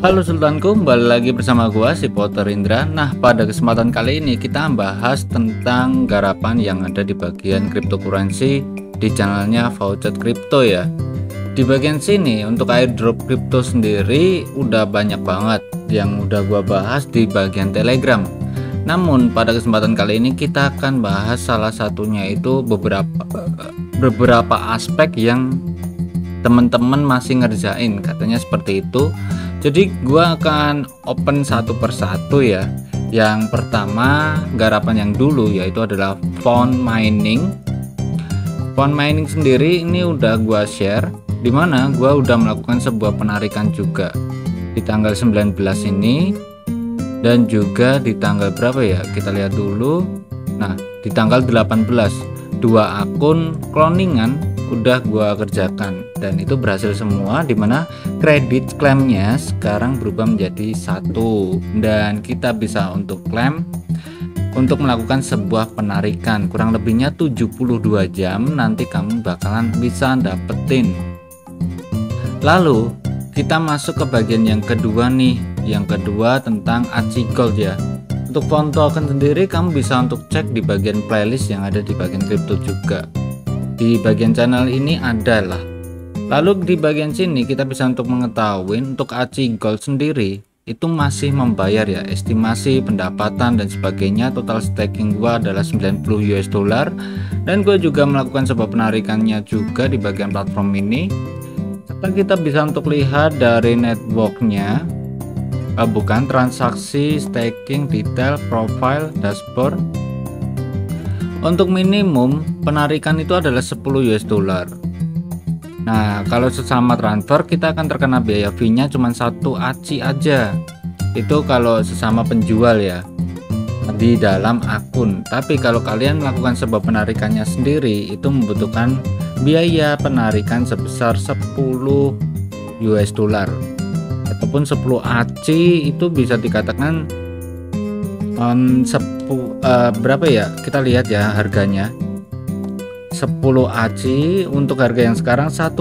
Halo Sultanku, kembali lagi bersama gua si Potter Indra. Nah, pada kesempatan kali ini kita bahas tentang garapan yang ada di bagian cryptocurrency di channelnya Vouched Crypto ya. Di bagian sini untuk airdrop crypto sendiri udah banyak banget yang udah gua bahas di bagian Telegram. Namun pada kesempatan kali ini kita akan bahas salah satunya itu beberapa aspek yang teman-teman masih ngerjain, katanya seperti itu. Jadi gua akan open satu persatu ya. Yang pertama garapan yang dulu yaitu adalah Font Mining. Font Mining sendiri ini udah gua share, dimana gua udah melakukan sebuah penarikan juga di tanggal 19 ini, dan juga di tanggal berapa ya, kita lihat dulu. Nah, di tanggal 18 dua akun cloningan udah gua kerjakan dan itu berhasil semua, dimana kredit klaimnya sekarang berubah menjadi 1 dan kita bisa untuk klaim untuk melakukan sebuah penarikan kurang lebihnya 72 jam nanti kamu bakalan bisa dapetin. Lalu kita masuk ke bagian yang kedua nih, yang kedua tentang ACI Gold ya. Untuk font token sendiri kamu bisa untuk cek di bagian playlist yang ada di bagian kripto juga. Di bagian channel ini adalah. Lalu di bagian sini kita bisa untuk mengetahui untuk ACI Gold sendiri itu masih membayar ya, estimasi pendapatan dan sebagainya. Total staking gua adalah 90 US dollar dan gue juga melakukan sebuah penarikannya juga di bagian platform ini. Serta kita bisa untuk lihat dari networknya, bukan transaksi, staking, detail, profile, dashboard. Untuk minimum penarikan itu adalah 10 US dollar. Nah, kalau sesama transfer kita akan terkena biaya fee-nya cuma 1 ACI aja. Itu kalau sesama penjual ya di dalam akun. Tapi kalau kalian melakukan sebuah penarikannya sendiri itu membutuhkan biaya penarikan sebesar 10 US dollar ataupun 10 ACI. Itu bisa dikatakan berapa ya, kita lihat ya harganya 10 ACI untuk harga yang sekarang 1,15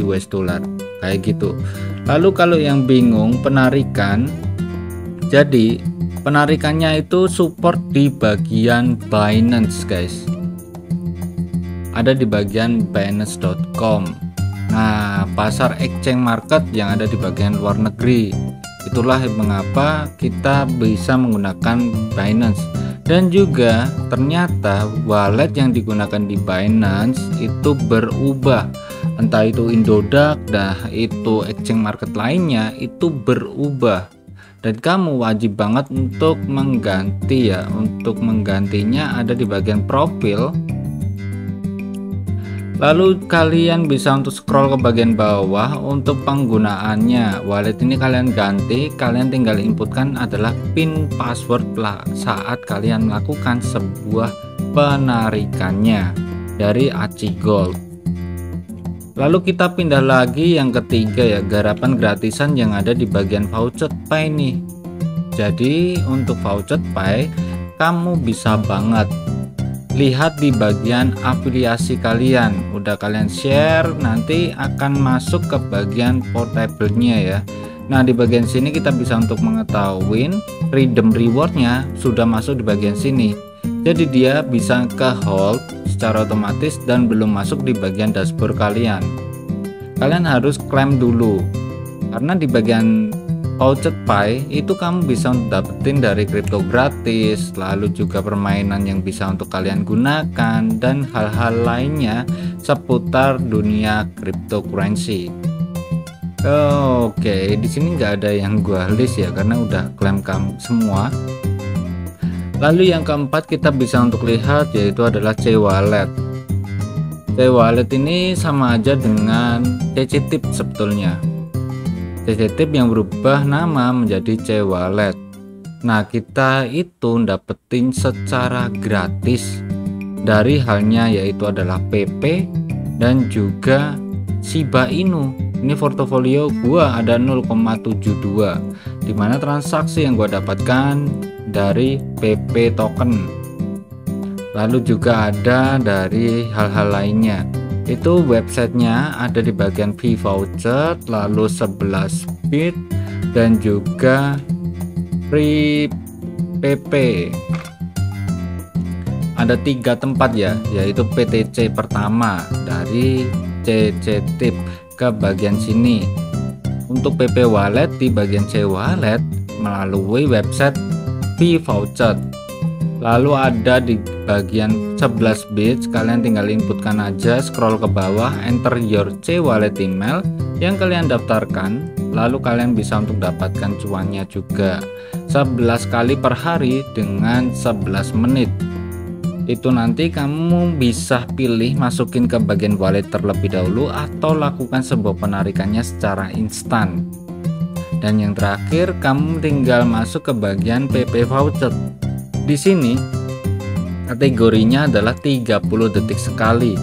US dollar kayak gitu. Lalu kalau yang bingung penarikan, jadi penarikannya itu support di bagian Binance guys, ada di bagian binance.com. Nah, pasar exchange market yang ada di bagian luar negeri. Itulah mengapa kita bisa menggunakan Binance. Dan juga ternyata wallet yang digunakan di Binance itu berubah, entah itu Indodax dah itu exchange market lainnya itu berubah, dan kamu wajib banget untuk mengganti ya. Untuk menggantinya ada di bagian profil. Lalu kalian bisa untuk scroll ke bagian bawah untuk penggunaannya. Wallet ini kalian ganti, kalian tinggal inputkan adalah pin password saat kalian melakukan sebuah penarikannya dari ACI Gold. Lalu kita pindah lagi yang ketiga ya, garapan gratisan yang ada di bagian Vouched Pay nih. Jadi untuk Vouched Pay kamu bisa banget lihat di bagian afiliasi kalian, udah kalian share nanti akan masuk ke bagian portable-nya ya. Nah, di bagian sini kita bisa untuk mengetahui redeem rewardnya sudah masuk di bagian sini, jadi dia bisa ke hold secara otomatis dan belum masuk di bagian dashboard kalian. Kalian harus klaim dulu karena di bagian Vouched Pay itu kamu bisa dapetin dari kripto gratis, lalu juga permainan yang bisa untuk kalian gunakan dan hal-hal lainnya seputar dunia cryptocurrency. Oke, di sini nggak ada yang gua list ya karena udah klaim kamu semua. Lalu yang keempat kita bisa untuk lihat yaitu adalah C-Wallet. C-Wallet ini sama aja dengan CC-Tip sebetulnya. CC-Tip yang berubah nama menjadi C-Wallet. Nah, kita itu dapetin secara gratis dari halnya yaitu adalah PP dan juga Shiba Inu. Ini portofolio gua ada 0,72, dimana transaksi yang gua dapatkan dari PP token. Lalu juga ada dari hal-hal lainnya. Itu websitenya ada di bagian voucher, lalu 11 bit dan juga free PP. Ada 3 tempat ya, yaitu PTC pertama dari CC Tip ke bagian sini. Untuk PP wallet di bagian C wallet melalui website voucher. Lalu ada di bagian 11 bit, kalian tinggal inputkan aja, scroll ke bawah, enter your C wallet email yang kalian daftarkan, lalu kalian bisa untuk dapatkan cuannya juga 11 kali per hari dengan 11 menit. Itu nanti kamu bisa pilih masukin ke bagian wallet terlebih dahulu atau lakukan sebuah penarikannya secara instan. Dan yang terakhir, kamu tinggal masuk ke bagian PP voucher. Di sini kategorinya adalah 30 detik sekali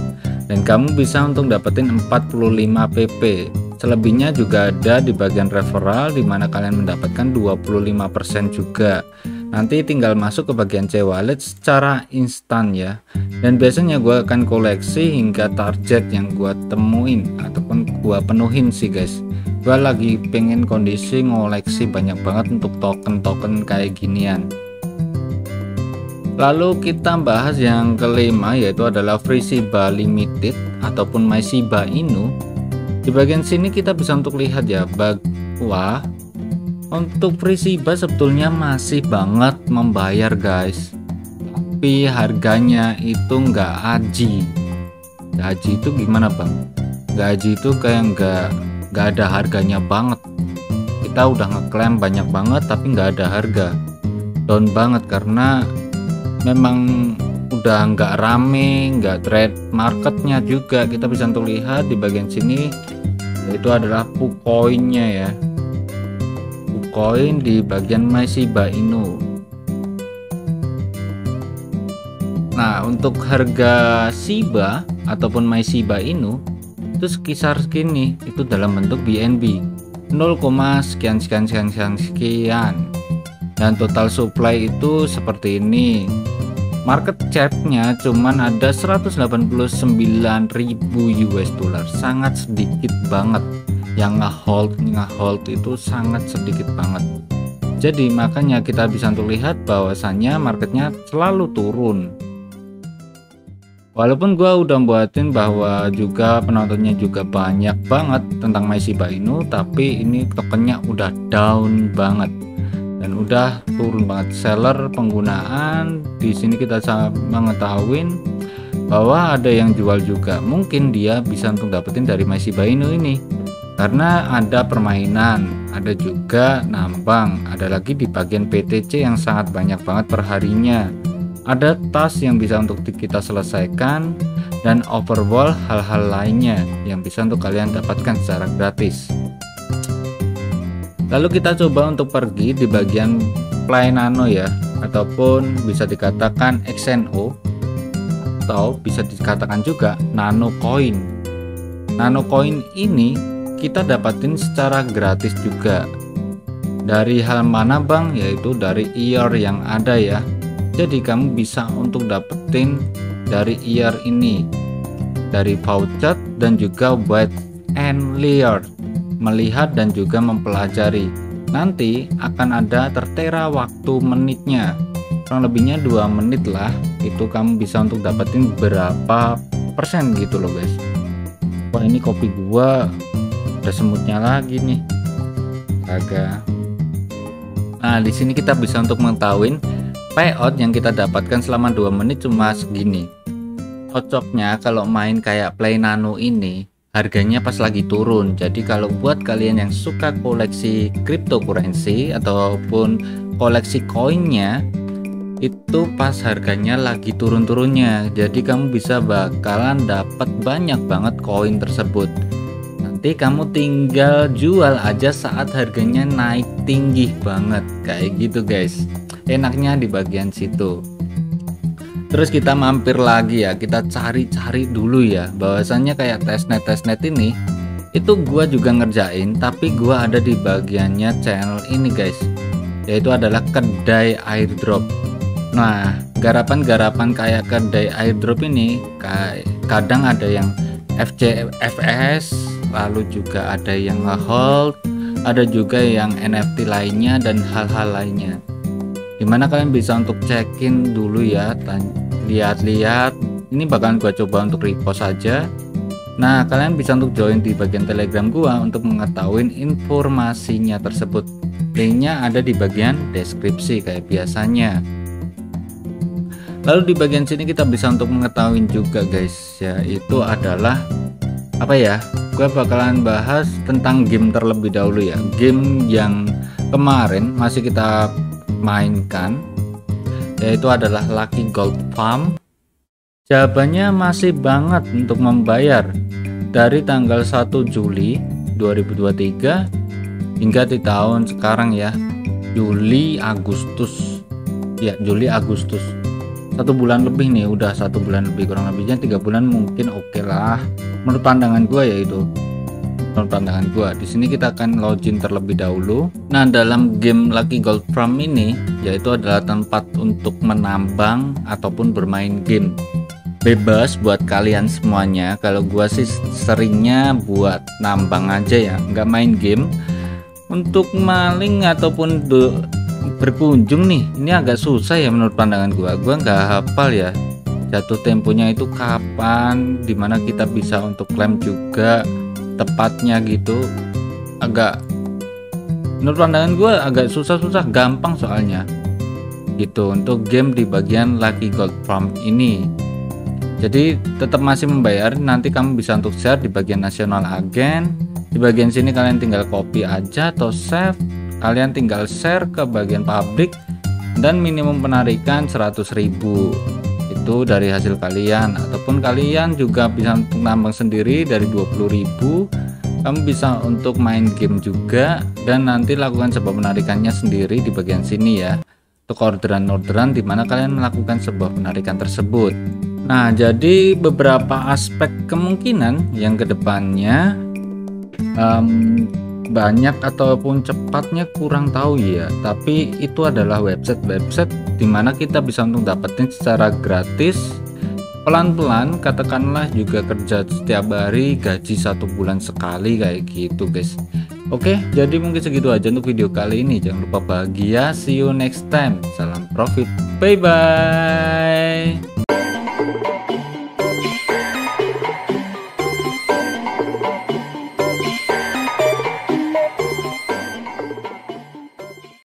dan kamu bisa untuk dapetin 45 PP. Selebihnya juga ada di bagian referral di mana kalian mendapatkan 25% juga. Nanti tinggal masuk ke bagian C wallet secara instan ya. Dan biasanya gue akan koleksi hingga target yang gue temuin ataupun gue penuhin sih guys. Gue lagi pengen kondisi ngoleksi banyak banget untuk token-token kayak ginian. Lalu kita bahas yang kelima, yaitu adalah Free Shiba Limited ataupun My Shiba Inu. Di bagian sini kita bisa untuk lihat ya bahwa untuk Free Shiba sebetulnya masih banget membayar guys, tapi harganya itu nggak aji. Aji itu gimana bang? Nggak aji itu kayak nggak ada harganya banget. Kita udah ngeklaim banyak banget tapi nggak ada harga, down banget karena memang udah nggak rame, nggak trade marketnya juga. Kita bisa untuk lihat di bagian sini yaitu adalah Pucoin-nya ya, Pucoin di bagian My Shiba Inu. Nah untuk harga Shiba ataupun My Shiba Inu itu sekitar segini, itu dalam bentuk BNB 0, sekian dan total supply itu seperti ini. Market cap-nya cuman ada 189.000 US dollar, sangat sedikit banget. Yang nge-hold itu sangat sedikit banget. Jadi makanya kita bisa untuk lihat bahwasannya marketnya selalu turun. Walaupun gua udah buatin bahwa juga penontonnya juga banyak banget tentang My Shiba Inu, tapi ini tokennya udah down banget dan udah turun banget. Seller penggunaan di sini kita mengetahui bahwa ada yang jual juga, mungkin dia bisa untuk dapetin dari My Shiba Inu ini karena ada permainan, ada juga nambang, ada lagi di bagian PTC yang sangat banyak banget perharinya, ada task yang bisa untuk kita selesaikan dan overwall hal-hal lainnya yang bisa untuk kalian dapatkan secara gratis. Lalu kita coba untuk pergi di bagian Play Nano ya, ataupun bisa dikatakan XNO atau bisa dikatakan juga Nano Coin. Nano Coin ini kita dapatin secara gratis juga. Dari hal mana bang? Yaitu dari IOR yang ada ya. Jadi kamu bisa untuk dapetin dari IOR ini, dari voucher dan juga Wait and Learn, melihat dan juga mempelajari. Nanti akan ada tertera waktu menitnya, kurang lebihnya 2 menit lah. Itu kamu bisa untuk dapetin berapa persen gitu loh guys. Wah ini kopi gua udah semutnya lagi nih, agak. Nah di sini kita bisa untuk mengetahui payout yang kita dapatkan selama 2 menit cuma segini. Cocoknya kalau main kayak Play Nano ini harganya pas lagi turun. Jadi kalau buat kalian yang suka koleksi cryptocurrency ataupun koleksi koinnya, itu pas harganya lagi turun-turunnya. Jadi kamu bisa bakalan dapat banyak banget koin tersebut. Nanti kamu tinggal jual aja saat harganya naik tinggi banget kayak gitu guys. Enaknya di bagian situ. Terus kita mampir lagi ya, kita cari-cari dulu ya bahwasannya kayak testnet ini itu gua juga ngerjain, tapi gua ada di bagiannya channel ini guys, yaitu adalah kedai airdrop. Nah garapan-garapan kayak kedai airdrop ini kadang ada yang FCFS, lalu juga ada yang hold, ada juga yang NFT lainnya dan hal-hal lainnya, dimana kalian bisa untuk check-in dulu ya, lihat-lihat. Ini bakalan gua coba untuk repost saja. Nah, kalian bisa untuk join di bagian Telegram gua untuk mengetahui informasinya tersebut. Linknya ada di bagian deskripsi kayak biasanya. Lalu di bagian sini kita bisa untuk mengetahui juga guys, yaitu adalah apa ya? Gua bakalan bahas tentang game terlebih dahulu ya. Game yang kemarin masih kita mainkan, yaitu adalah Lucky Gold Farm. Jawabannya masih banget untuk membayar dari tanggal 1 Juli 2023 hingga di tahun sekarang ya, Juli Agustus 1 bulan lebih nih, udah 1 bulan lebih, kurang lebihnya 3 bulan mungkin oke lah menurut pandangan gua, yaitu menurut pandangan gua. Di sini kita akan login terlebih dahulu. Nah, dalam game Lucky Gold Farm ini yaitu adalah tempat untuk menambang ataupun bermain game bebas buat kalian semuanya. Kalau gua sih seringnya buat nambang aja ya, nggak main game. Untuk maling ataupun berkunjung nih, ini agak susah ya menurut pandangan gua nggak hafal ya jatuh temponya itu kapan, dimana kita bisa untuk klaim juga tepatnya gitu. Agak menurut pandangan gua agak susah, gampang soalnya gitu untuk game di bagian Lucky Gold Farm ini. Jadi tetap masih membayar. Nanti kamu bisa untuk share di bagian nasional agen. Di bagian sini kalian tinggal copy aja atau save. Kalian tinggal share ke bagian publik dan minimum penarikan 100.000 itu dari hasil kalian, ataupun kalian juga bisa untuk nambang sendiri dari 20.000. Kamu bisa untuk main game juga dan nanti lakukan sebuah penarikannya sendiri di bagian sini ya. Untuk orderan-orderan dimana kalian melakukan sebuah penarikan tersebut. Nah, jadi beberapa aspek kemungkinan yang kedepannya banyak ataupun cepatnya kurang tahu ya, tapi itu adalah website dimana kita bisa untuk dapetin secara gratis pelan-pelan, katakanlah juga kerja setiap hari, gaji 1 bulan sekali kayak gitu guys. Oke, jadi mungkin segitu aja untuk video kali ini. Jangan lupa bahagia, see you next time, salam profit, bye bye.